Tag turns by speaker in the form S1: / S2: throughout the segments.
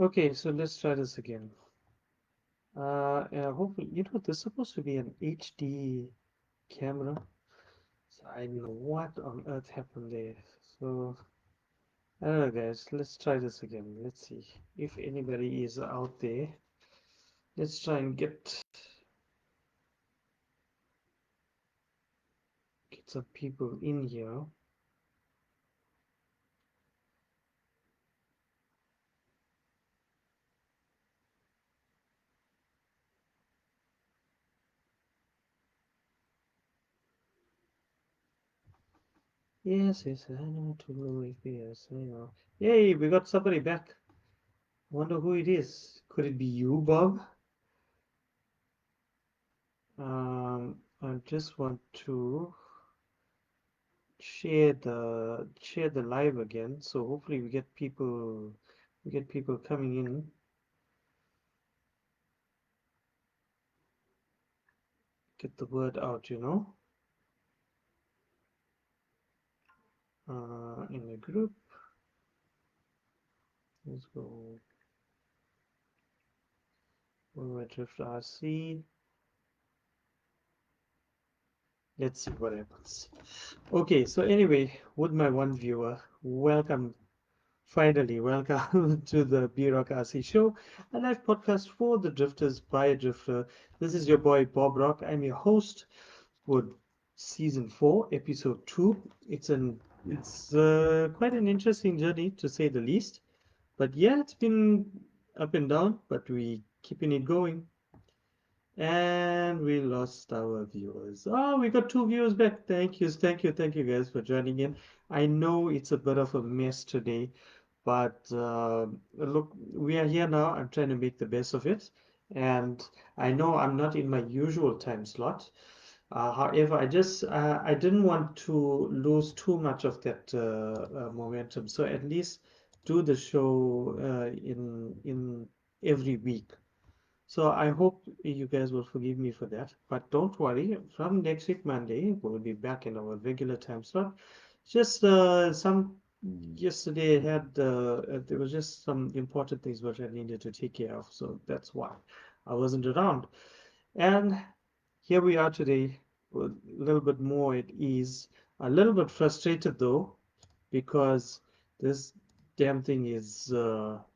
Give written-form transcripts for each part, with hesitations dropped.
S1: Okay, so let's try this again. Hopefully, this is supposed to be an HD camera. So I don't know what on earth happened there. So I don't know, guys. Let's try this again. Let's see if anybody is out there. Let's try and get some people in here. Yes, yes, I know to low FPS. I know. Yay, we got somebody back. Wonder who it is. Could it be you, Bob? I just want to share the live again, so hopefully we get people coming in. Get the word out. In the group. Let's go over Drift RC. Let's see what happens. Okay, so anyway, with my one viewer, welcome. Finally, welcome to the B-Rock RC Show, a live podcast for the drifters by a drifter. This is your boy Bob Rock. I'm your host for season 4, episode 2. It's quite an interesting journey to say the least. But yeah, it's been up and down, but we keeping it going. And we lost our viewers. Oh, we got 2 viewers back. Thank you guys for joining in. I know it's a bit of a mess today, but look, we are here now. I'm trying to make the best of it. And I know I'm not in my usual time slot. However, I didn't want to lose too much of that momentum. So at least do the show in every week. So I hope you guys will forgive me for that. But don't worry, from next week Monday we'll be back in our regular time slot. Just some yesterday I had there was just some important things which I needed to take care of, so that's why I wasn't around. And here we are today, with a little bit more at ease, a little bit frustrated though, because this damn thing is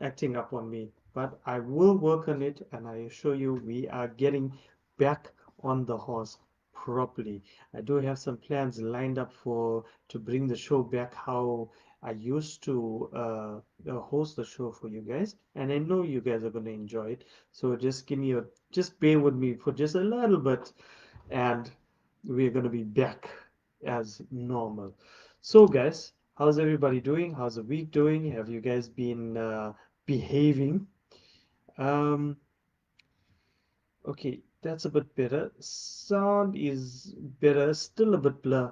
S1: acting up on me. But I will work on it, and I assure you, we are getting back on the horse properly. I do have some plans lined up for to bring the show back how I used to host the show for you guys, and I know you guys are going to enjoy it. So just bear with me for just a little bit, and we're going to be back as normal. So, guys, how's everybody doing? How's the week doing? Have you guys been behaving? Um, okay, that's a bit better. Sound is better, still a bit blur.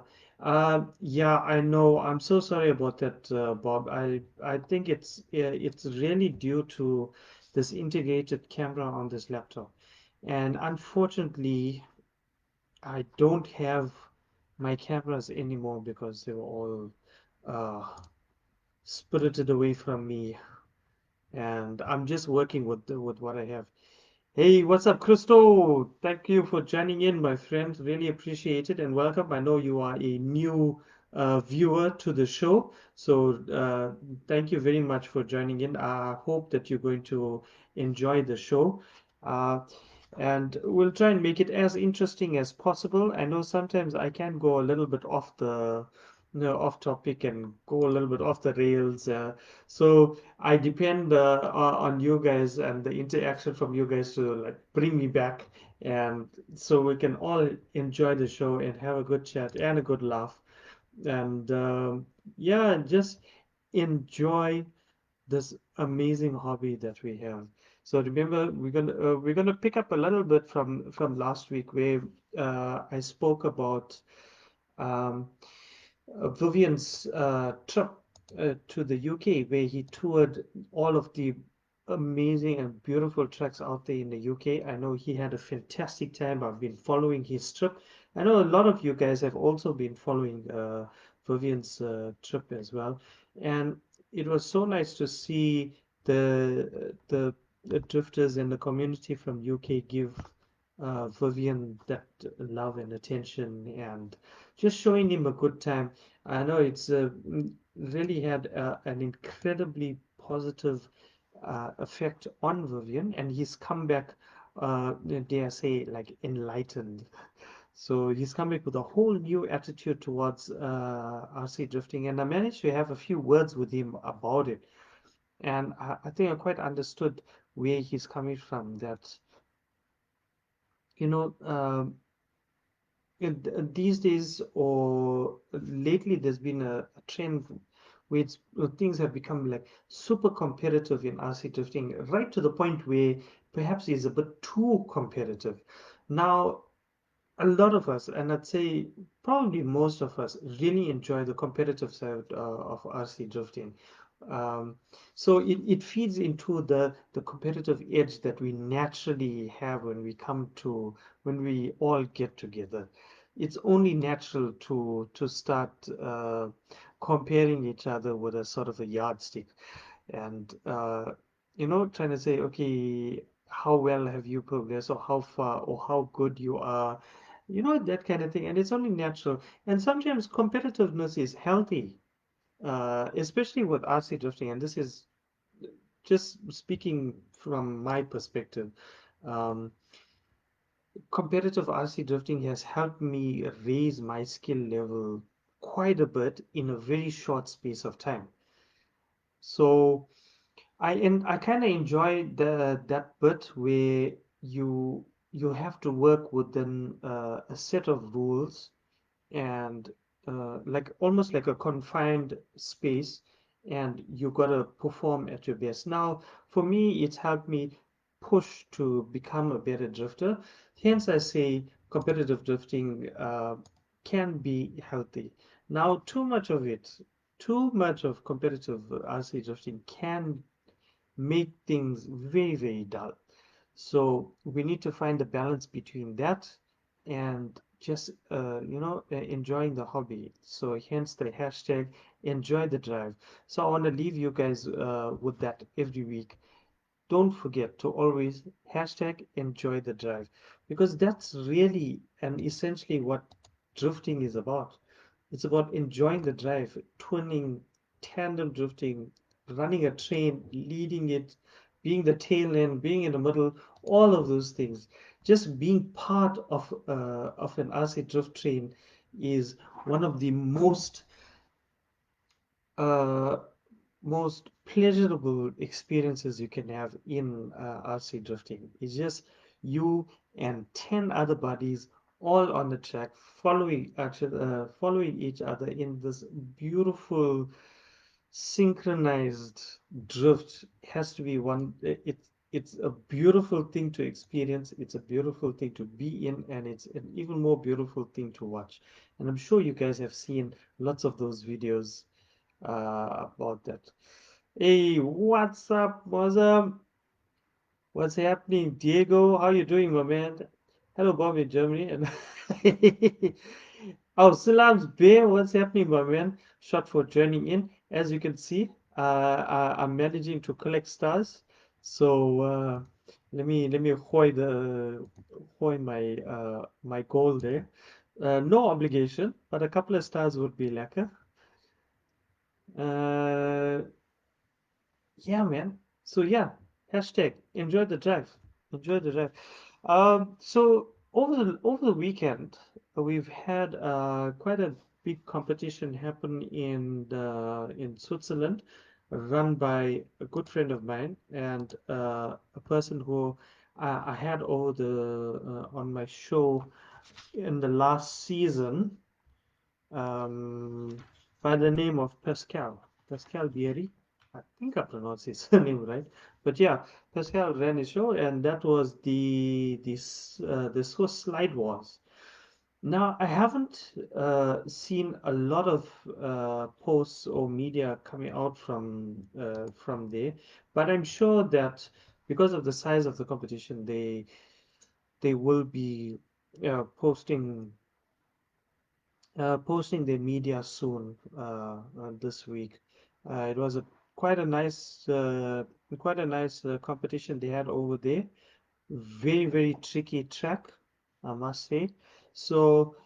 S1: Yeah, I know. I'm so sorry about that, Bob. I think it's really due to this integrated camera on this laptop. And unfortunately, I don't have my cameras anymore because they were all uh, spirited away from me, and I'm just working with what I have. Hey, what's up, Christo? Thank you for joining in, my friend. Really appreciate it and welcome. I know you are a new viewer to the show, so thank you very much for joining in. I hope that you're going to enjoy the show. Uh, and we'll try and make it as interesting as possible. I know sometimes I can go a little bit off off topic and go a little bit off the rails. So I depend on you guys and the interaction from you guys to like bring me back, and so we can all enjoy the show and have a good chat and a good laugh, and yeah, just enjoy this amazing hobby that we have. So remember, we're gonna pick up a little bit from last week where I spoke about um, Vivian's trip to the UK, where he toured all of the amazing and beautiful tracks out there in the UK. I know he had a fantastic time. I've been following his trip. I know a lot of you guys have also been following Vivian's trip as well. And it was so nice to see the drifters in the community from UK give Vivian that love and attention and just showing him a good time. I know it's really had an incredibly positive effect on Vivian, and he's come back, dare I say, like enlightened. So he's come back with a whole new attitude towards RC drifting, and I managed to have a few words with him about it. And I think I quite understood where he's coming from. That, you know, these days or lately, there's been a trend where things have become like super competitive in RC drifting, right to the point where perhaps it's a bit too competitive. Now, a lot of us, and I'd say probably most of us, really enjoy the competitive side of RC drifting. Um, so it feeds into the competitive edge that we naturally have when we all get together. It's only natural to start comparing each other with a sort of a yardstick and trying to say, okay, how well have you progressed, or how far, or how good you are, that kind of thing. And it's only natural. And sometimes competitiveness is healthy, especially with RC drifting. And this is just speaking from my perspective. Um, Competitive RC drifting has helped me raise my skill level quite a bit in a very short space of time. So I kind of enjoy that bit where you have to work within a set of rules and like almost like a confined space, and you gotta perform at your best. Now, for me, it's helped me push to become a better drifter. Hence, I say competitive drifting can be healthy. Now, too much of competitive RC drifting can make things very, very dull. So we need to find the balance between that and just enjoying the hobby. So hence the hashtag enjoy the drive. So I want to leave you guys with that every week. Don't forget to always hashtag enjoy the drive, because that's really and essentially what drifting is about. It's about enjoying the drive, twinning, tandem drifting, running a train, leading it, being the tail end, being in the middle, all of those things. Just being part of an RC drift train is one of the uh, most pleasurable experiences you can have in RC drifting. It's just you and 10 other buddies all on the track following each other in this beautiful synchronized drift. Has to be it's a beautiful thing to experience, it's a beautiful thing to be in, and it's an even more beautiful thing to watch. And I'm sure you guys have seen lots of those videos about that. Hey, what's up, Mozam? What's happening, Diego? How you doing, my man? Hello, Bob in Germany. And oh, Salam's Bear. What's happening, my man? Shot for joining in. As you can see, I'm managing to collect stars. So let me hoy my goal there. No obligation, but a couple of stars would be lekker. Uh, Yeah, man. So yeah, hashtag enjoy the drive. Enjoy the drive. So over the weekend, we've had quite a big competition happen in Switzerland, run by a good friend of mine and a person who I had over the on my show in the last season, um, by the name of Pascal Bieri. I think I pronounced his name right. But yeah, Pascal ran his show, and that was the Swiss Slide Wars. Now, I haven't seen a lot of posts or media coming out from there, but I'm sure that because of the size of the competition, they will be posting posting their media soon this week. It was a quite a nice, competition they had over there. Very, very tricky track, I must say. So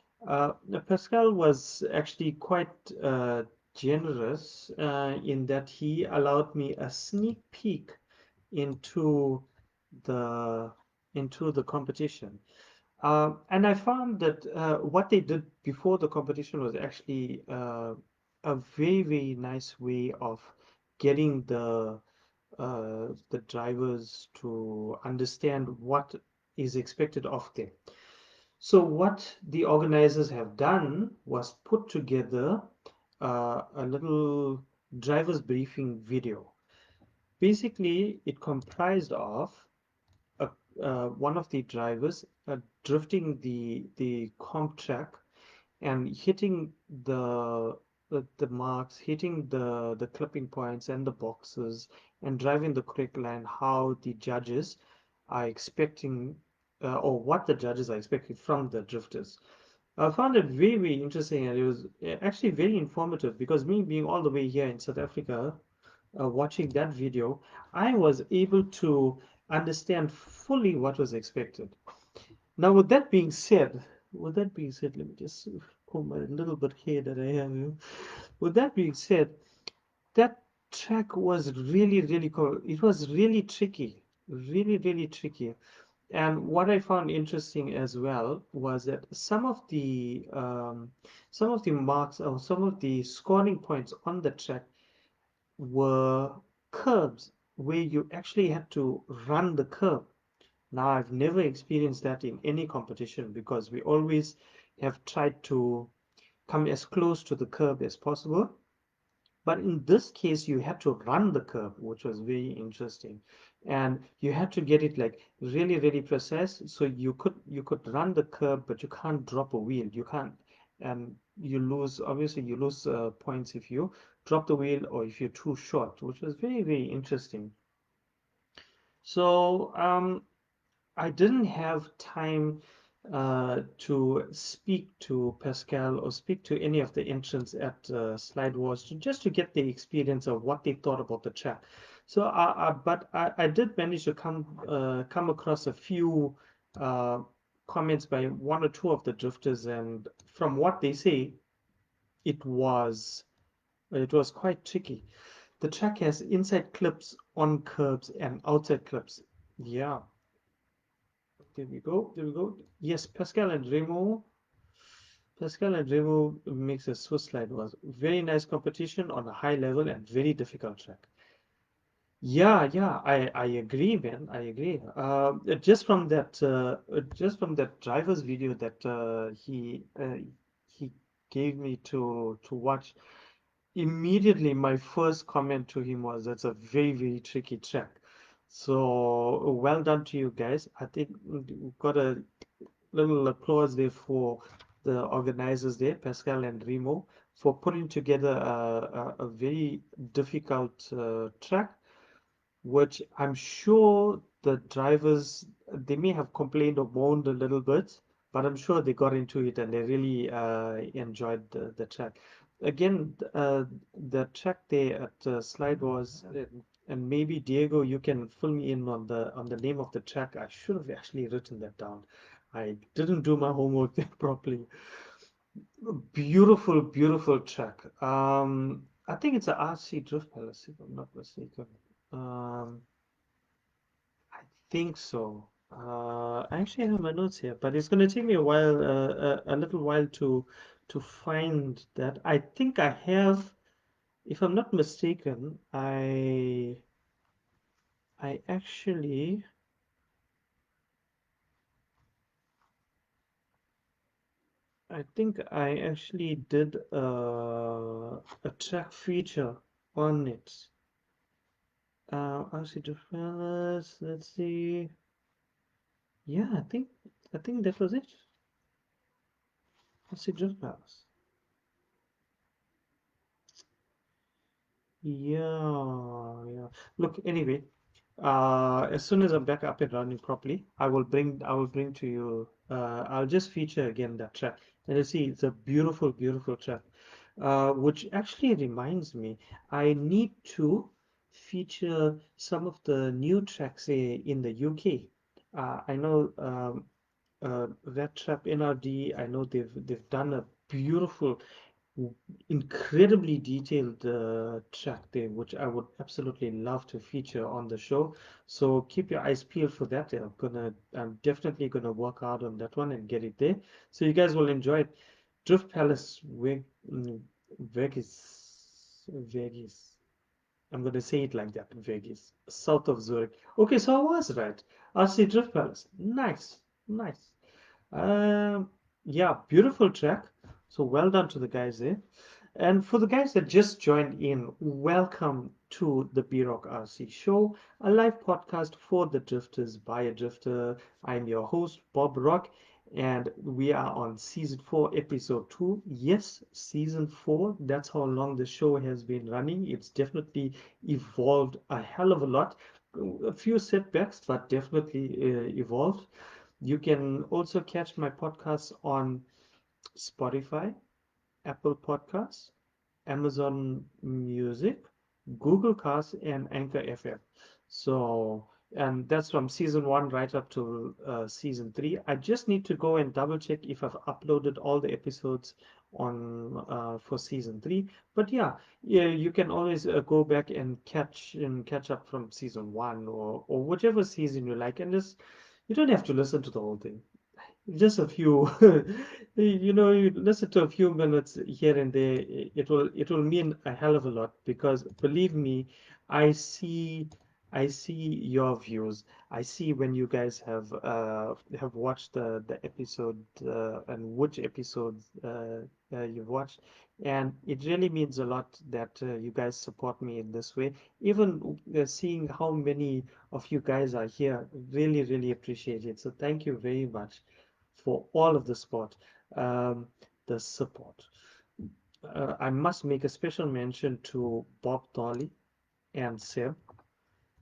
S1: Pascal was actually quite generous in that he allowed me a sneak peek into the competition. And I found that what they did before the competition was actually a very, very nice way of getting the drivers to understand what is expected of them. So what the organizers have done was put together a little driver's briefing video. Basically, it comprised of a, one of the drivers drifting the comp track and hitting the marks, hitting the clipping points and the boxes, and driving the correct line. How the judges are expecting, or what the judges are expecting from the drifters. I found it very, very interesting, and it was actually very informative because me being all the way here in South Africa, watching that video, I was able to understand fully what was expected. Now, let me just comb my little bit hair that I have here. With that being said, that track was really, really cool. It was really tricky, really, really tricky. And what I found interesting as well was that some of the marks or some of the scoring points on the track were curbs where you actually had to run the curb. Now, I've never experienced that in any competition because we always have tried to come as close to the curb as possible. But in this case, you had to run the curb, which was very interesting. And you had to get it like really, really precise. So you could run the curb, but you can't drop a wheel. You can't, and you lose, obviously you lose points if you drop the wheel or if you're too short, which was very, very interesting. So I didn't have time to speak to Pascal or speak to any of the entrants at Slide Wars just to get the experience of what they thought about the track. So, but I did manage to come across a few uh, comments by one or two of the drifters, and from what they say, it was it was quite tricky. The track has inside clips on curbs and outside clips. Yeah, there we go. There we go. Yes, Pascal and Remo makes a Swiss slide was very nice competition on a high level and very difficult track. Yeah, yeah, I agree, man. I agree. Just from that driver's video that he gave me to watch, immediately my first comment to him was, "That's a very, very tricky track." So well done to you guys. I think we've got a little applause there for the organizers there, Pascal and Remo, for putting together a very difficult track, which I'm sure the drivers, they may have complained or moaned a little bit, but I'm sure they got into it and they really enjoyed the track. Again, the track there at Slide was, and maybe Diego, you can fill me in on the name of the track. I should have actually written that down. I didn't do my homework there properly. Beautiful, beautiful track. I think it's a RC Drift Palace, if I'm not mistaken. Um, I think so. I actually have my notes here, but it's going to take me a while, a little while to find that. I think I have, if I'm not mistaken, I actually, I think I actually did a track feature on it. RC Drift Palace. Let's see. Yeah, I think that was it. RC Drift Palace. Yeah, yeah. Look, anyway, as soon as I'm back up and running properly, I will bring to you. I'll just feature again that track, and you see it's a beautiful, beautiful track. Which actually reminds me, I need to. feature some of the new tracks in the UK. I know Red Trap NRD. I know they've done a beautiful, incredibly detailed track there, which I would absolutely love to feature on the show. So keep your eyes peeled for that. I'm definitely gonna work hard on that one and get it there. So you guys will enjoy it. Drift Palace, Vegas. I'm gonna say it like that, Vegas, south of Zurich. Okay, so I was right. RC Drift Palace. Nice, nice. Um, yeah, beautiful track. So well done to the guys there. And for the guys that just joined in, welcome to the B-Rock RC Show, a live podcast for the drifters by a drifter. I'm your host, Bob Rock, and we are on season 4, episode 2. Yes, season 4. That's how long the show has been running. It's definitely evolved a hell of a lot. A few setbacks, but definitely evolved. You can also catch my podcast on Spotify, Apple Podcasts, Amazon Music, Google Cast, and Anchor FM. So, and that's from season 1 right up to season 3. I just need to go and double check if I've uploaded all the episodes on for season 3. But yeah, you can always go back and catch up from season 1 or whichever season you like, and just you don't have to listen to the whole thing, just a few. You listen to a few minutes here and there, it will mean a hell of a lot, because believe me, i see I see your views. I see when you guys have watched the episode, and which episodes you've watched, and it really means a lot that you guys support me in this way. Even seeing how many of you guys are here, really really appreciate it. So thank you very much for all of um, the support. I must make a special mention to Bob Dolly and Seb.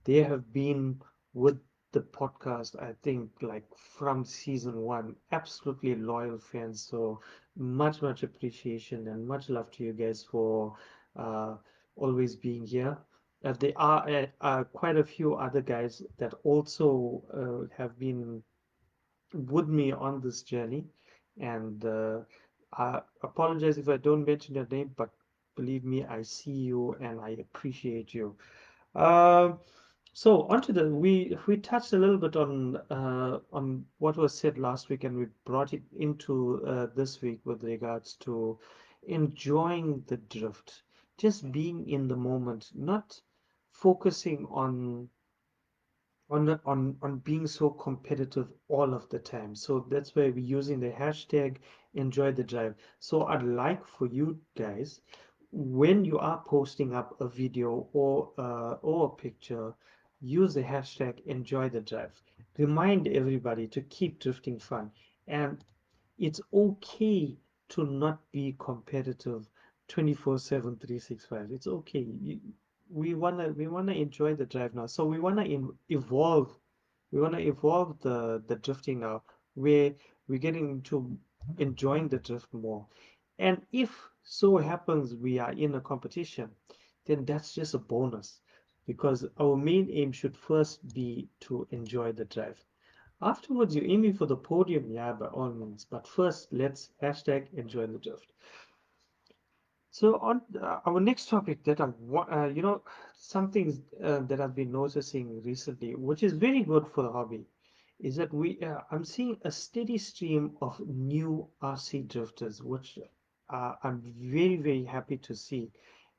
S1: They have been with the podcast, I think, like from season 1, absolutely loyal fans. So much appreciation and much love to you guys for uh, always being here. There are quite a few other guys that also have been with me on this journey. And I apologize if I don't mention your name, but believe me, I see you and I appreciate you. Um, so onto we touched a little bit on what was said last week, and we brought it into this week with regards to enjoying the drift, just being in the moment, not focusing on being so competitive all of the time. So that's why we're using the hashtag enjoy the drive. So I'd like for you guys, when you are posting up a video or a picture, use the hashtag enjoy the drive. Remind everybody to keep drifting fun. And it's okay to not be competitive 24/7, 365. It's okay. We wanna enjoy the drive now. So we wanna evolve. We wanna evolve the drifting now, where we're getting into enjoying the drift more. And if so happens we are in a competition, then that's just a bonus, because our main aim should first be to enjoy the drive. Afterwards, you're aiming for the podium, yeah, by all means. But first, let's hashtag enjoy the drift. So on our next topic that something that I've been noticing recently, which is very good for the hobby, is that I'm seeing a steady stream of new RC drifters, which I'm very happy to see,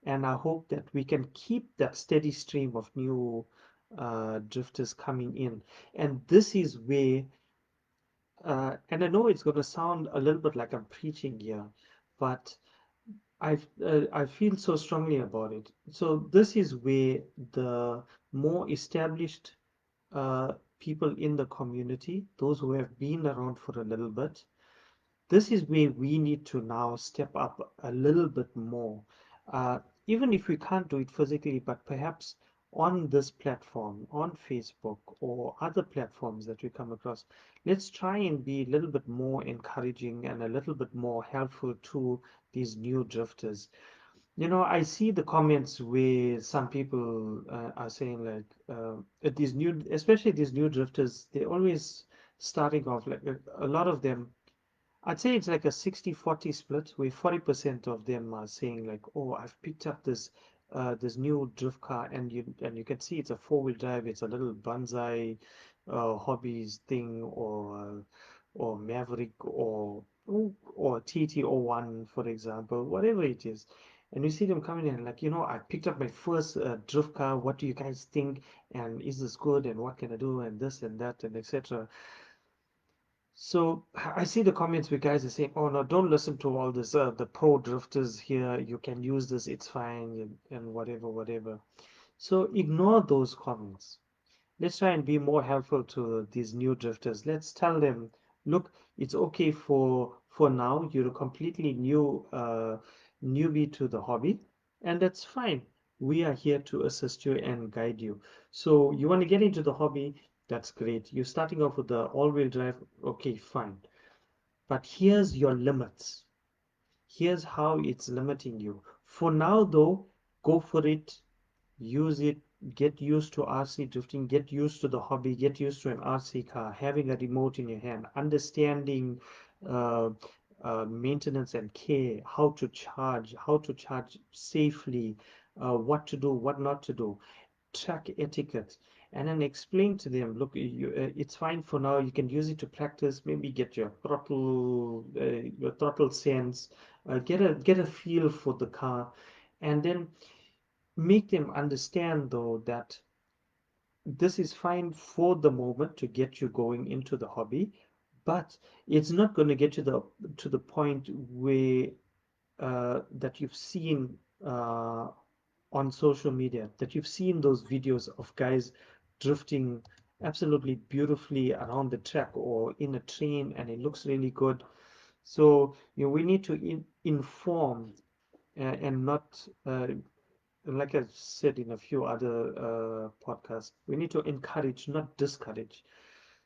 S1: and I hope that we can keep that steady stream of new drifters coming in. And this is where and I know it's going to sound a little bit like I'm preaching here, but I feel so strongly about it. So this is where the more established people in the community, those who have been around for a little bit, this is where we need to now step up a little bit more. Uh, Even if we can't do it physically, but perhaps on this platform, on Facebook or other platforms that we come across, let's try and be a little bit more encouraging and a little bit more helpful to these new drifters. I see the comments where some people are saying like these new, especially these new drifters, they're always starting off like a lot of them. I'd say it's like a 60-40 split, where 40% of them are saying like, "Oh, I've picked up this new drift car," and you can see it's a four-wheel drive. It's a little Banzai hobbies thing, or Maverick, or TT01, for example, whatever it is. And you see them coming in like, I picked up my first drift car. What do you guys think? And is this good? And what can I do? And this and that and etc. So I see the comments where guys are saying, "Oh no, don't listen to all this. The pro drifters here, you can use this. It's fine, and whatever, whatever." So ignore those comments. Let's try and be more helpful to these new drifters. Let's tell them, look, it's okay for now. You're a completely newbie to the hobby, and that's fine. We are here to assist you and guide you. So you want to get into the hobby, that's great. You're starting off with the all-wheel drive, okay, fine. But here's your limits. Here's how it's limiting you. For now, though, go for it, use it, get used to RC drifting, get used to the hobby, get used to an RC car, having a remote in your hand, understanding uh, maintenance and care, how to charge safely, what to do, what not to do, track etiquette, and then explain to them, look, it's fine for now. You can use it to practice, maybe get your throttle sense, get a feel for the car, and then make them understand though that this is fine for the moment to get you going into the hobby, but it's not going to get you to the point where that you've seen on social media, that you've seen those videos of guys drifting absolutely beautifully around the track or in a train, and it looks really good. So we need to inform and not like I said in a few other podcasts, we need to encourage, not discourage.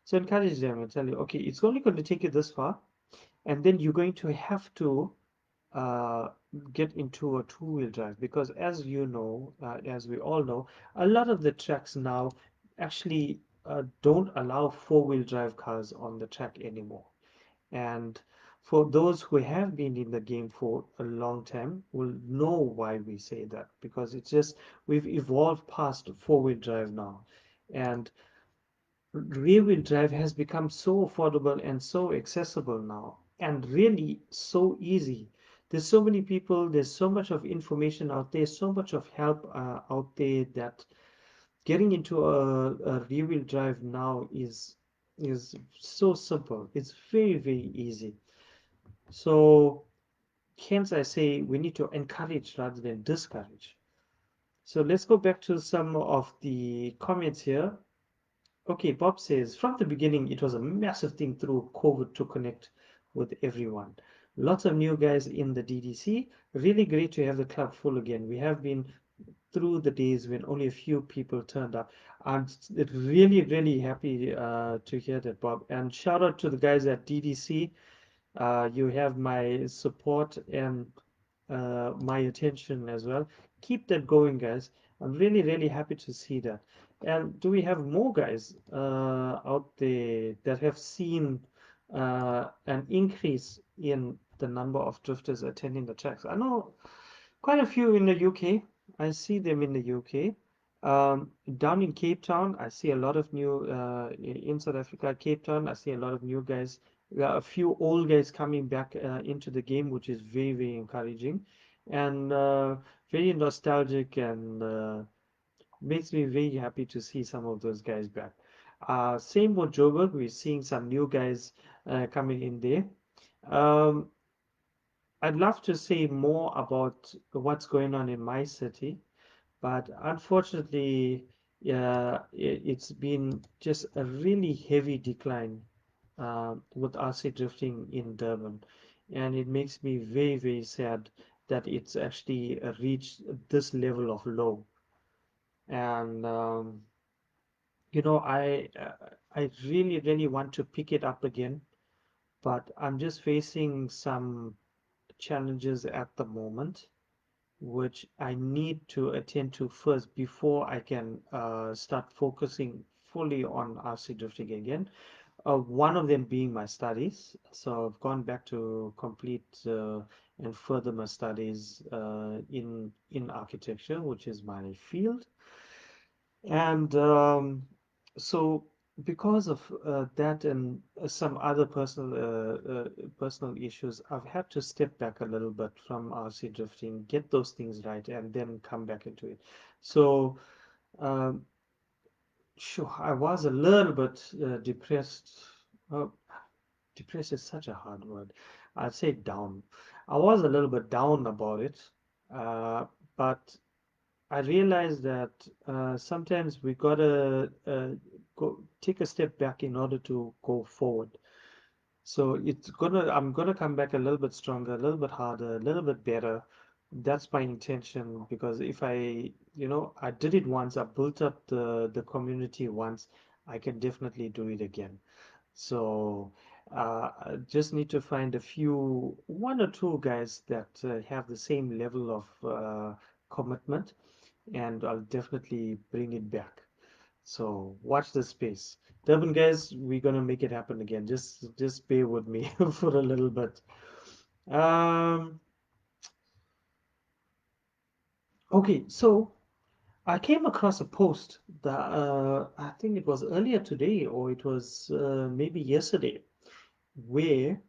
S1: So encourage them and tell you, okay, it's only going to take you this far, and then you're going to have to uh, get into a two-wheel drive, because as we all know, a lot of the tracks now actually don't allow four-wheel drive cars on the track anymore. And for those who have been in the game for a long time will know why we say that, because it's just we've evolved past four-wheel drive now. And rear-wheel drive has become so affordable and so accessible now, and really so easy. There's so many people, there's so much of information out there, so much of help out there, that getting into a rear-wheel drive now is so simple. It's very, very easy. So hence I say we need to encourage rather than discourage. So let's go back to some of the comments here. Okay, Bob says, from the beginning, it was a massive thing through COVID to connect with everyone. Lots of new guys in the DDC. Really great to have the club full again. We have been through the days when only a few people turned up. I'm really, really happy to hear that, Bob. And shout out to the guys at DDC. You have my support and my attention as well. Keep that going, guys. I'm really, really happy to see that. And do we have more guys out there that have seen an increase in the number of drifters attending the tracks? I know quite a few in the UK. I see them in the UK. Down in Cape Town, I see a lot of new, in South Africa, Cape Town, I see a lot of new guys. There are a few old guys coming back into the game, which is very, very encouraging and very nostalgic, and makes me very happy to see some of those guys back. Same with Joburg, we're seeing some new guys coming in there. Um, I'd love to say more about what's going on in my city, but unfortunately, yeah, it's been just a really heavy decline with RC drifting in Durban, and it makes me very, very sad that it's actually reached this level of low. And I really, really want to pick it up again, but I'm just facing some challenges at the moment. which I need to attend to first before I can start focusing fully on RC drifting again. One of them being my studies. So I've gone back to complete and further my studies in architecture, which is my field. And so because of that and some other personal issues, I've had to step back a little bit from RC drifting, get those things right, and then come back into it. So um, sure, I was a little bit depressed. Uh, Depressed is such a hard word. I'd say down. I was a little bit down about it, but I realized that sometimes we gotta go take a step back in order to go forward. So I'm gonna come back a little bit stronger, a little bit harder, a little bit better. That's my intention because if I did it once, I built up the community once, I can definitely do it again. So I just need to find one or two guys that have the same level of commitment, and I'll definitely bring it back. So watch the space. Durban guys, we're gonna make it happen again. Just bear with me for a little bit. Um, okay, so I came across a post that I think it was earlier today or it was maybe yesterday, where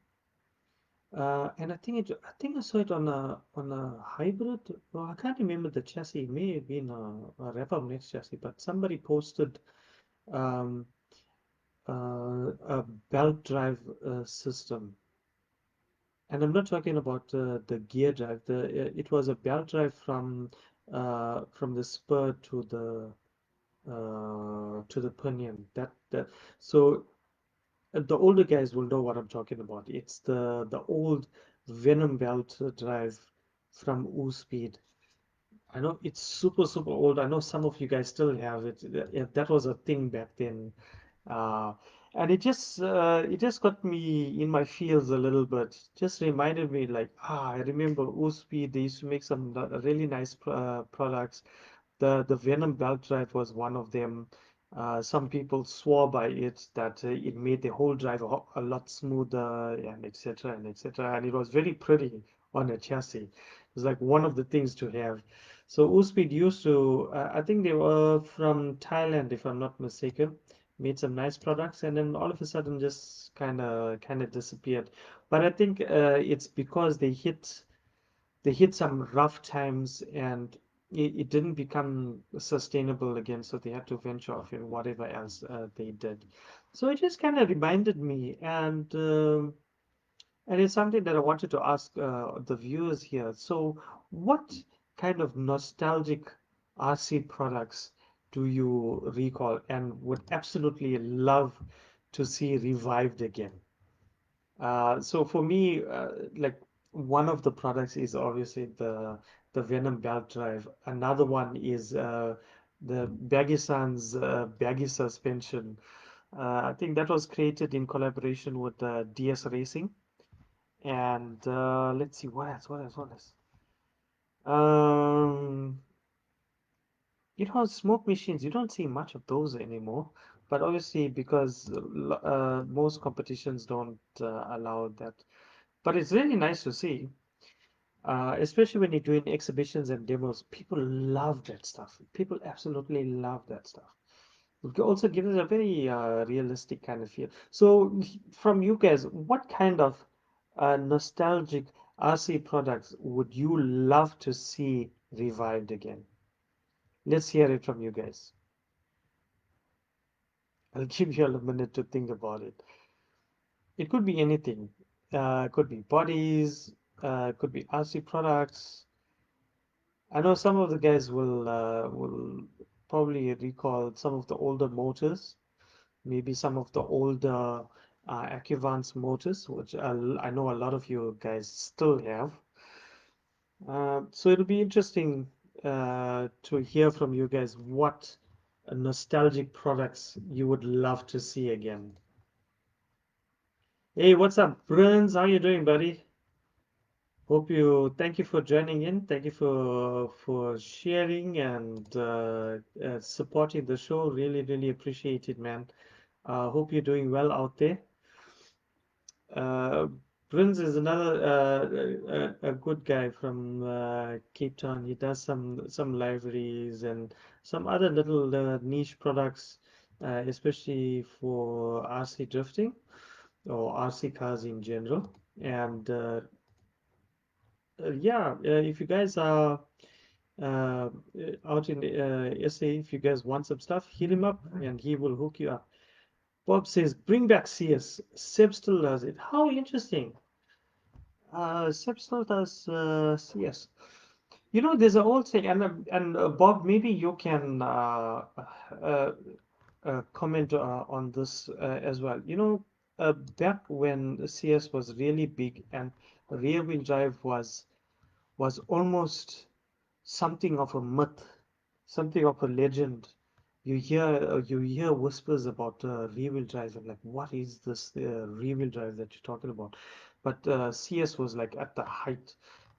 S1: and I think I saw it on a hybrid. Well, I can't remember the chassis. It may have been a Rapper Next chassis, but somebody posted um, a belt drive system, and I'm not talking about the gear drive. It was a belt drive from the spur to the pinion. That so the older guys will know what I'm talking about. It's the old Venom belt drive from Speed. I know it's super old. I know some of you guys still have it. That was a thing back then. Uh, and it just got me in my feels a little bit. Just reminded me like, I remember Speed. They used to make some really nice products. The Venom belt drive was one of them. Some people swore by it that it made the whole drive a lot smoother and etc. and etc. And it was very pretty on a chassis. It was like one of the things to have. So Uspeed used to, I think they were from Thailand, if I'm not mistaken, made some nice products, and then all of a sudden just kind of disappeared. But I think it's because they hit some rough times and it didn't become sustainable again, so they had to venture off in whatever else they did. So it just kind of reminded me, and it's something that I wanted to ask the viewers here. So, what kind of nostalgic RC products do you recall and would absolutely love to see revived again? So for me, like one of the products is obviously the Venom belt drive. Another one is the Baggy-san's baggy suspension. I think that was created in collaboration with DS Racing. And let's see what else, what else, what else. Um, Smoke machines. You don't see much of those anymore. But obviously, because most competitions don't allow that. But it's really nice to see, especially when you're doing exhibitions and demos. People love that stuff. People absolutely love that stuff. It also gives us a very realistic kind of feel. So, from you guys, what kind of nostalgic RC products would you love to see revived again? Let's hear it from you guys. I'll give you a minute to think about it. It could be anything. Could be bodies, could be RC products. I know some of the guys will probably recall some of the older motors, maybe some of the older Accuvance motors, which I know a lot of you guys still have. So it'll be interesting to hear from you guys what nostalgic products you would love to see again. Hey, what's up, Bruns? How you doing, buddy? Thank you for joining in. Thank you for sharing and supporting the show. Really, really appreciate it, man. Hope you're doing well out there. Uh, Prince is another a good guy from Cape Town. He does some libraries and some other little niche products, especially for RC drifting or RC cars in general. And yeah, if you guys are uh, out in SA, if you guys want some stuff, hit him up and he will hook you up. Bob says, bring back CS. Seb still does it. How interesting. Seb still does CS. You know, there's a old saying, and Bob, maybe you can uh, comment on this as well. You know, back when CS was really big and rear-wheel drive was almost something of a myth, something of a legend. You hear whispers about rear-wheel drive and like, what is this rear-wheel drive that you're talking about? But CS was like at the height,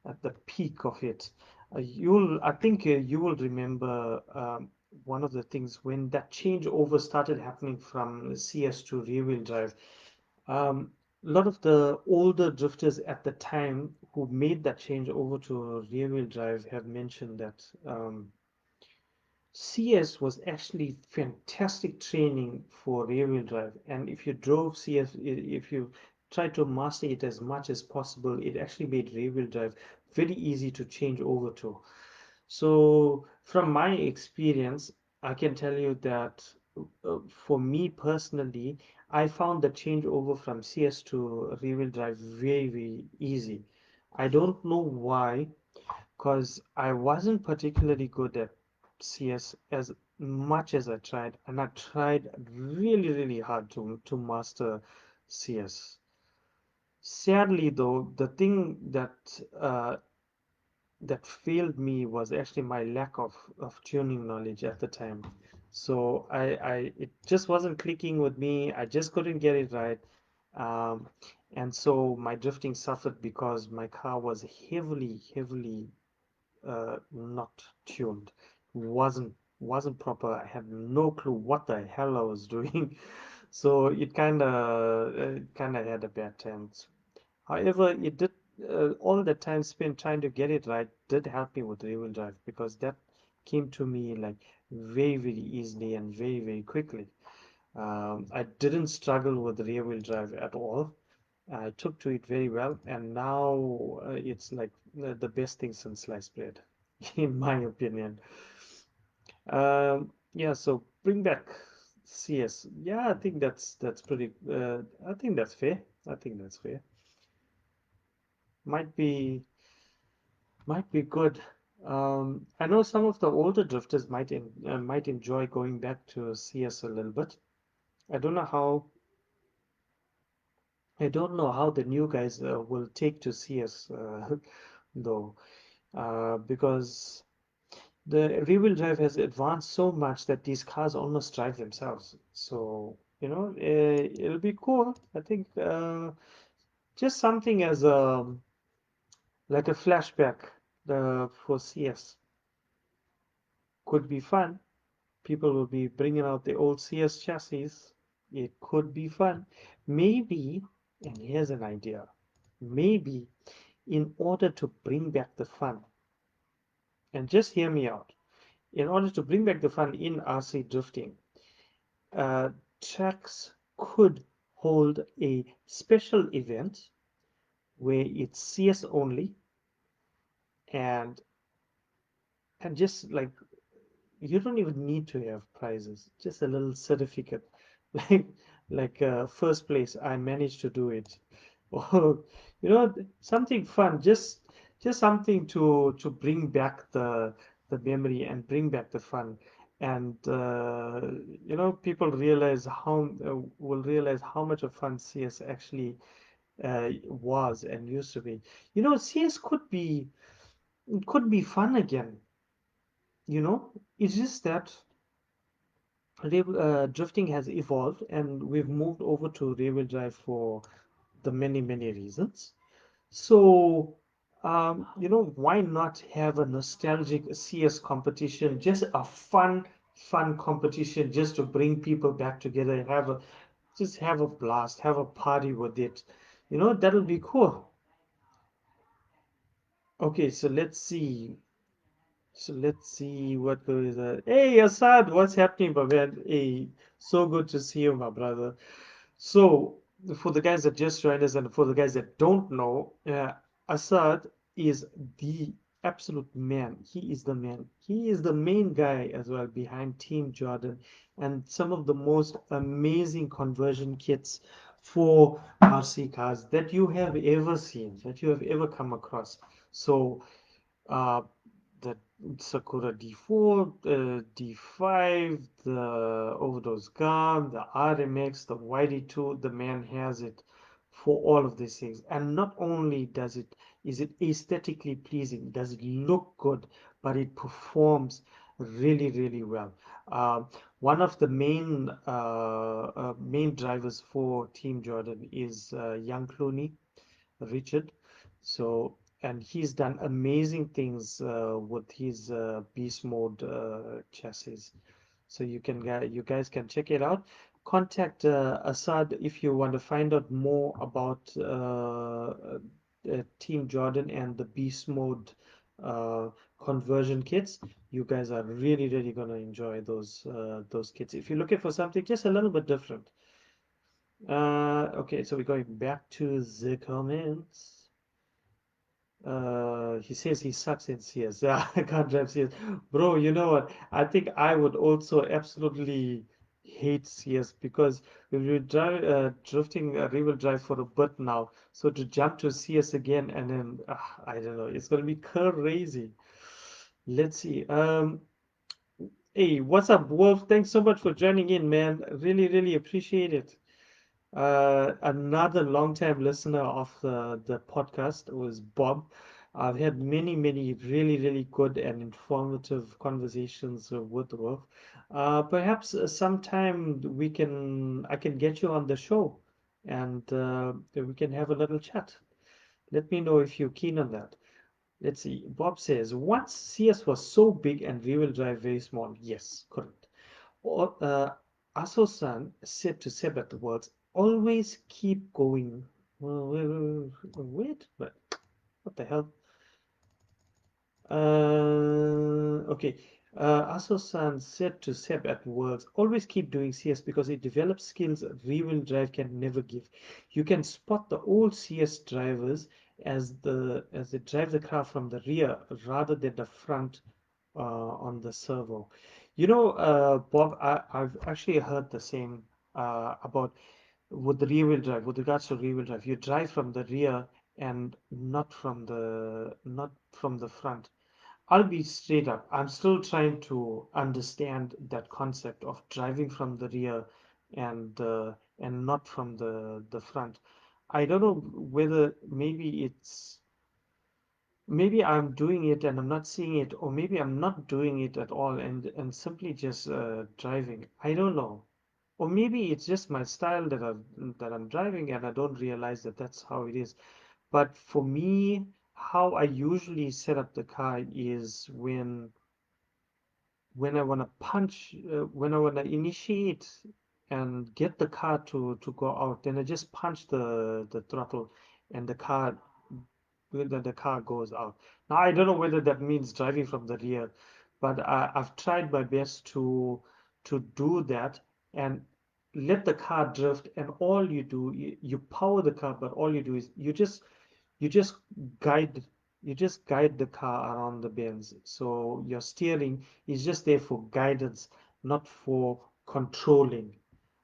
S1: at the peak of it. I think you will remember one of the things when that changeover started happening from CS to rear-wheel drive. A lot of the older drifters at the time who made that change over to rear-wheel drive have mentioned that CS was actually fantastic training for rear-wheel drive. And if you drove CS, if you tried to master it as much as possible, it actually made rear-wheel drive very easy to change over to. So, from my experience, I can tell you that for me personally, I found the change over from CS to rear-wheel drive very, very easy. I don't know why, because I wasn't particularly good at CS as much as I tried, and I tried really, really hard to master CS. Sadly, though, the thing that failed me was actually my lack of tuning knowledge at the time. So it just wasn't clicking with me. I just couldn't get it right. Um, and so my drifting suffered because my car was heavily, heavily not tuned. Wasn't proper. I had no clue what the hell I was doing. So it kind of had a bad chance. However, it did all the time spent trying to get it right did help me with rear-wheel drive because that came to me like very, very easily and very, very quickly. I didn't struggle with rear-wheel drive at all. I took to it very well, and now it's like the best thing since sliced bread, in my opinion. Yeah, so bring back CS. Yeah, I think that's pretty. I think that's fair. I think that's fair. Might be might be good. I know some of the older drifters might enjoy going back to CS a little bit. I don't know how I don't know how the new guys will take to CS though, because the rear-wheel drive has advanced so much that these cars almost drive themselves. So, it'll be cool. I think just something as like a flashback for CS could be fun. People will be bringing out the old CS chassis. It could be fun. Maybe, and here's an idea, maybe in order to bring back the fun, and just hear me out, in order to bring back the fun in RC drifting, uh, tracks could hold a special event where it's CS only and just like you don't even need to have prizes, just a little certificate like first place I managed to do it or something fun, just something to bring back the memory and bring back the fun. And people will realize how much of fun CS actually was and used to be. CS could be fun again. It's just that drifting has evolved and we've moved over to rear-wheel drive for the many, many reasons. So why not have a nostalgic CS competition, just a fun competition, just to bring people back together and just have a blast, have a party with it. That'll be cool. Okay, so let's see. So let's see what goes on. Hey, Assad, what's happening, my man? Hey, so good to see you, my brother. So, for the guys that just joined us and for the guys that don't know, Assad is the absolute man. He is the man. He is the main guy as well behind Team Jordan and some of the most amazing conversion kits for RC cars that you have ever seen, that you have ever come across. So, uh, the Sakura D4, D5, the Overdose Gun, the RMX, the YD2, the man has it for all of these things. And not only is it aesthetically pleasing, does it look good, but it performs really, really well. One of the main drivers for Team Jordan is Young Clooney, Richard. So, and he's done amazing things with his beast mode chassis. So you guys can check it out. Contact Assad if you want to find out more about Team Jordan and the beast mode uh, conversion kits. You guys are really, really gonna enjoy those kits. If you're looking for something just a little bit different. Okay, so we're going back to the comments. He says he sucks in CS. Yeah, I can't drive CS. Bro, you know what? I think I would also absolutely hate CS because we've been drifting a real drive for a bit now. So to jump to CS again and then, I don't know, it's gonna be crazy. Let's see. Hey, what's up, Wolf? Thanks so much for joining in, man. Really, really appreciate it. Another long-time listener of the podcast was Bob. I've had many, many really, really good and informative conversations with Wolf. Perhaps sometime I can get you on the show and we can have a little chat. Let me know if you're keen on that. Let's see. Bob says, once CS was so big and rear-wheel drive very small. Yes, correct. Or, Aso-san said to Seb at the words, always keep going. Wait, what the hell? Okay. Aso-san said to Seb at words, always keep doing CS because it develops skills rear-wheel drive can never give. You can spot the old CS drivers as they drive the car from the rear rather than the front on the servo. Bob, I've actually heard the same about with the rear wheel drive, with regards to rear wheel drive. You drive from the rear and not from the front. I'll be straight up. I'm still trying to understand that concept of driving from the rear and not from the front. I don't know whether maybe I'm doing it and I'm not seeing it, or maybe I'm not doing it at all and simply just driving. I don't know. Or maybe it's just my style that I'm driving and I don't realize that that's how it is. But for me, how I usually set up the car is when I want to when I want to initiate and get the car to go out, then I just punch the throttle and the car goes out. Now I don't know whether that means driving from the rear, but I've tried my best to do that and let the car drift. And all you do, you power the car, but all you do is you just guide you just guide the car around the bends. So your steering is just there for guidance, not for controlling.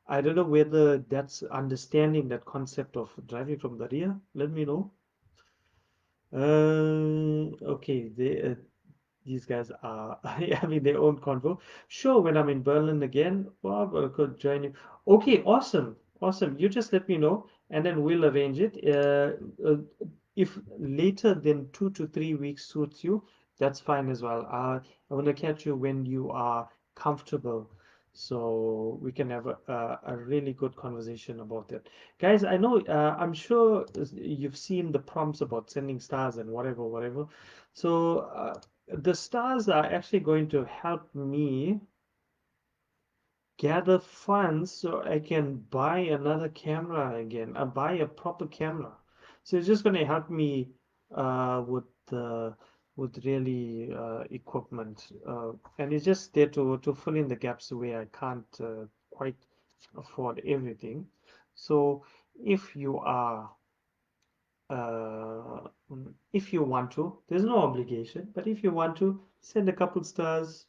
S1: I don't know whether that's understanding that concept of driving from the rear. Let me know. Okay, these guys are having their own convo. Sure, when I'm in Berlin again, Bob, I could join you. Okay, awesome, awesome. You just let me know, and then we'll arrange it. If later than 2 to 3 weeks suits you, that's fine as well. I want to catch you when you are comfortable. so we can have a really good conversation about it. Guys, I know, I'm sure you've seen the prompts about sending stars and whatever, whatever. So the stars are actually going to help me gather funds so I can buy another camera again, buy a proper camera. So it's just going to help me with really equipment, and it's just there to fill in the gaps where I can't quite afford everything. So if you are if you want to, there's no obligation, but if you want to send a couple stars,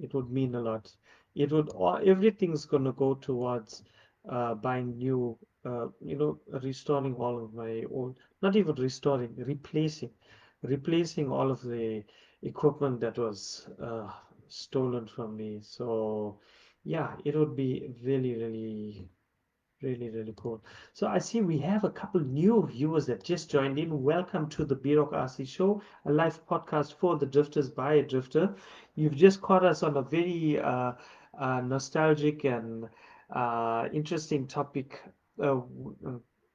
S1: it would mean a lot. It would everything's gonna go towards buying new, restoring all of my old, not even restoring, replacing all of the equipment that was stolen from me. So yeah, it would be really, really, really, really cool. So I see we have a couple new viewers that just joined in. Welcome to the B-Rock RC Show, a live podcast for the drifters by a drifter. You've just caught us on a very nostalgic and interesting topic where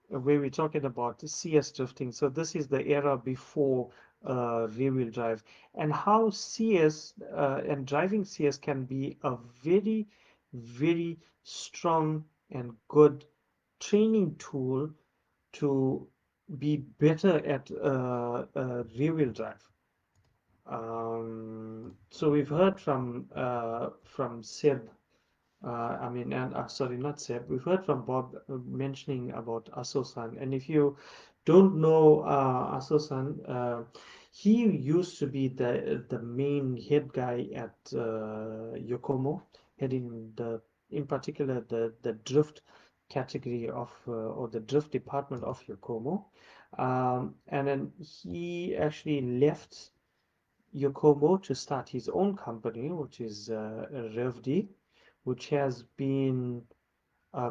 S1: we're talking about CS drifting. So this is the era before rear-wheel drive, and how CS and driving CS can be a very, very strong and good training tool to be better at rear-wheel drive. So we've heard from Seb, and sorry, not Seb. We've heard from Bob mentioning about Aso-san, and if you don't know Aso-san, he used to be the main head guy at Yokomo, heading in particular the drift category of or the drift department of Yokomo, and then he actually left Yokomo to start his own company, which is RevD, which has been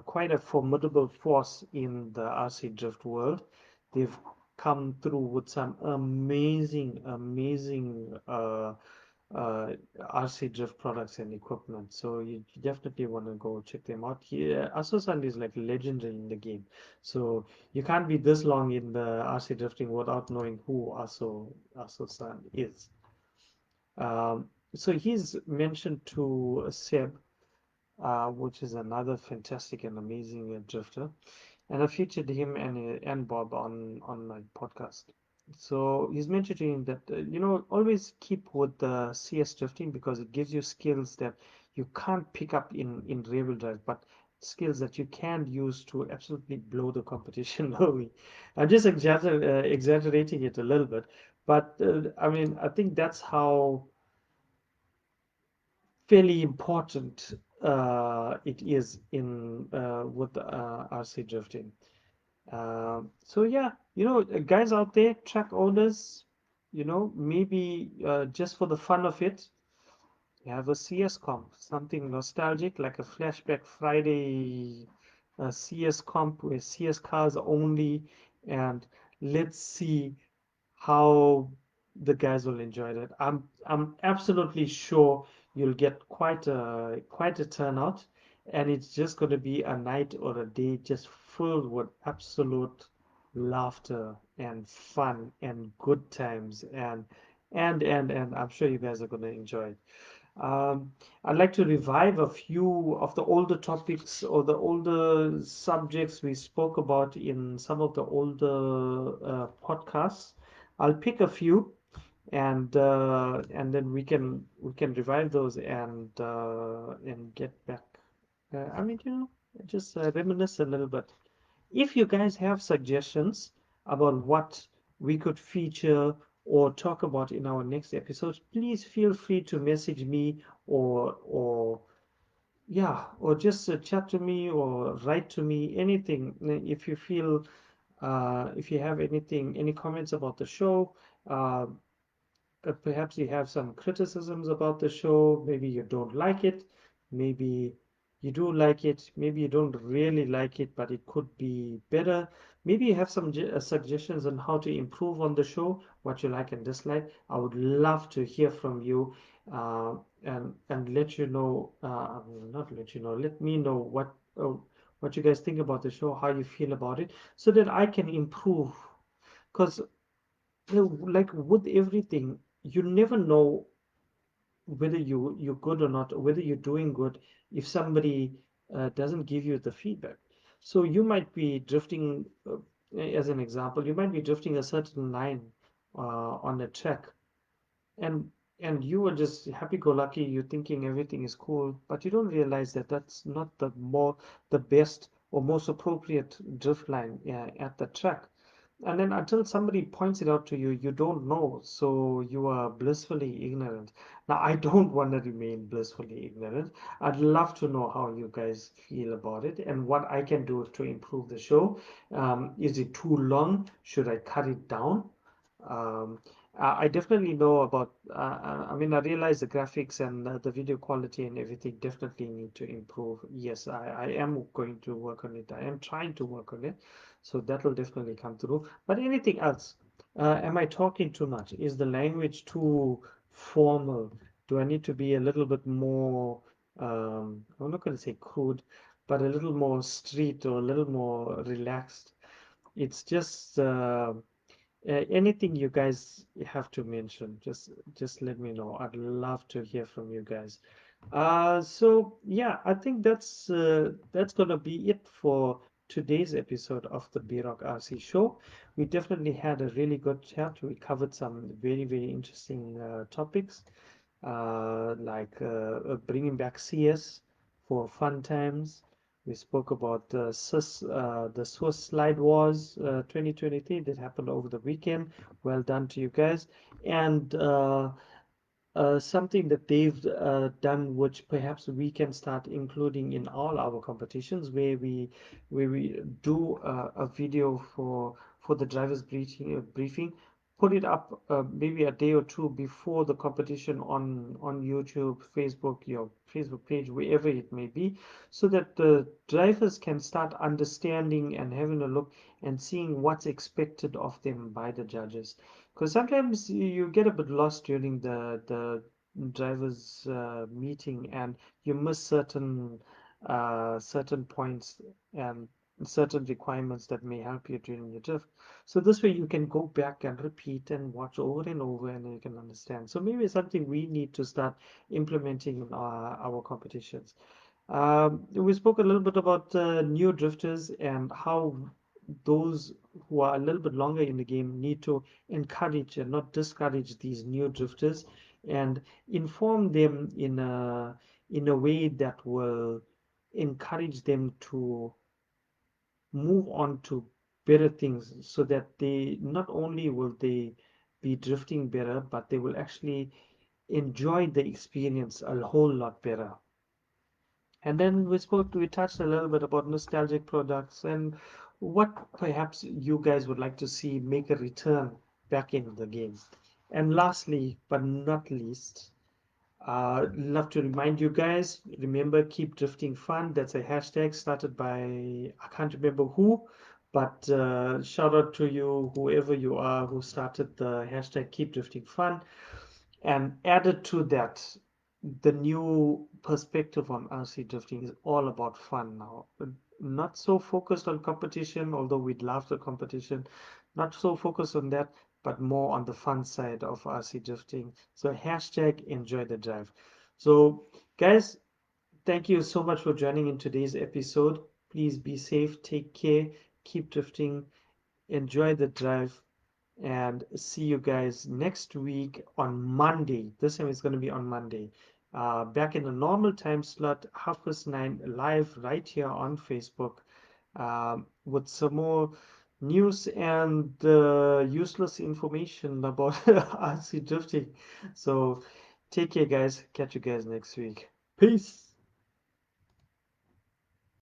S1: quite a formidable force in the RC drift world. They've come through with some amazing, amazing RC drift products and equipment. So you definitely want to go check them out. Aso-san is like legendary in the game. So you can't be this long in the RC drifting without knowing who Aso-san is. So he's mentioned to Seb, which is another fantastic and amazing drifter, and I featured him and Bob on my podcast. So he's mentioning that always keep with the CS drifting because it gives you skills that you can't pick up in rear-wheel drive, but skills that you can use to absolutely blow the competition away. I'm just exaggerating it a little bit, but I mean I think that's how fairly important it is in with RC drifting. So yeah, guys out there, track owners, maybe just for the fun of it, you have a CS comp, something nostalgic like a Flashback Friday CS comp where CS cars only, and let's see how the guys will enjoy that. I'm absolutely sure you'll get quite a turnout, and it's just going to be a night or a day just filled with absolute laughter and fun and good times and I'm sure you guys are going to enjoy it. I'd like to revive a few of the older topics or the older subjects we spoke about in some of the older podcasts. I'll pick a few and then we can revive those and get back. I mean, just reminisce a little bit. If you guys have suggestions about what we could feature or talk about in our next episodes, please feel free to message me or yeah, or just chat to me or write to me, anything. If you feel, if you have any comments about the show, uh, perhaps you have some criticisms about the show, maybe you don't like it, maybe you do like it, maybe you don't really like it, but it could be better. Maybe you have some suggestions on how to improve on the show, what you like and dislike. I would love to hear from you, uh, and let you know, not let you know, let me know what you guys think about the show, how you feel about it, so that I can improve. Because like with everything, you never know whether you're good or not, or whether you're doing good if somebody doesn't give you the feedback. So you might be drifting, as an example, you might be drifting a certain line on a track, and you were just happy-go-lucky, you're thinking everything is cool, but you don't realize that that's not the best or most appropriate drift line at the track. And then until somebody points it out to you, you don't know. So you are blissfully ignorant. Now, I don't want to remain blissfully ignorant. I'd love to know how you guys feel about it and what I can do to improve the show. Is it too long? Should I cut it down? Um, I definitely know about, I mean, I realize the graphics and the video quality and everything definitely need to improve. Yes, I am going to work on it. I am trying to work on it. So that will definitely come through. But anything else? Am I talking too much? Is the language too formal? Do I need to be a little bit more, I'm not going to say crude, but a little more street or a little more relaxed? It's just anything you guys have to mention, just let me know. I'd love to hear from you guys. So yeah, I think that's gonna be it for today's episode of the B-Rock RC show. We definitely had a really good chat. We covered some very, very interesting topics, like bringing back CS for fun times. We spoke about the Swiss Slide Wars 2023 that happened over the weekend. Well done to you guys. And something that they've done, which perhaps we can start including in all our competitions, where we do a video for the drivers briefing, put it up maybe a day or two before the competition on YouTube, Facebook, your Facebook page, wherever it may be, so that the drivers can start understanding and having a look and seeing what's expected of them by the judges. Because sometimes you get a bit lost during the drivers meeting, and you miss certain points and certain requirements that may help you during your drift. So this way you can go back and repeat and watch over and over, and you can understand. So maybe it's something we need to start implementing in our competitions. We spoke a little bit about new drifters and how those who are a little bit longer in the game need to encourage and not discourage these new drifters, and inform them in a way that will encourage them to move on to better things, so that they not only will they be drifting better, but they will actually enjoy the experience a whole lot better. And then we touched a little bit about nostalgic products and what perhaps you guys would like to see make a return back in the game. And lastly, but not least, love to remind you guys, remember, keep drifting fun. That's a hashtag started by, I can't remember who, but shout out to you, whoever you are, who started the hashtag keep drifting fun. And added to that, the new perspective on RC drifting is all about fun now. Not so focused on competition, although we'd love the competition. Not so focused on that, but more on the fun side of RC drifting. So hashtag enjoy the drive. So guys, thank you so much for joining in today's episode. Please be safe, take care, keep drifting, enjoy the drive, and see you guys next week on Monday. This time it's going to be on Monday. Back in the normal time slot, 9:30 live right here on Facebook, with some more news and useless information about RC drifting. So take care, guys. Catch you guys next week. Peace.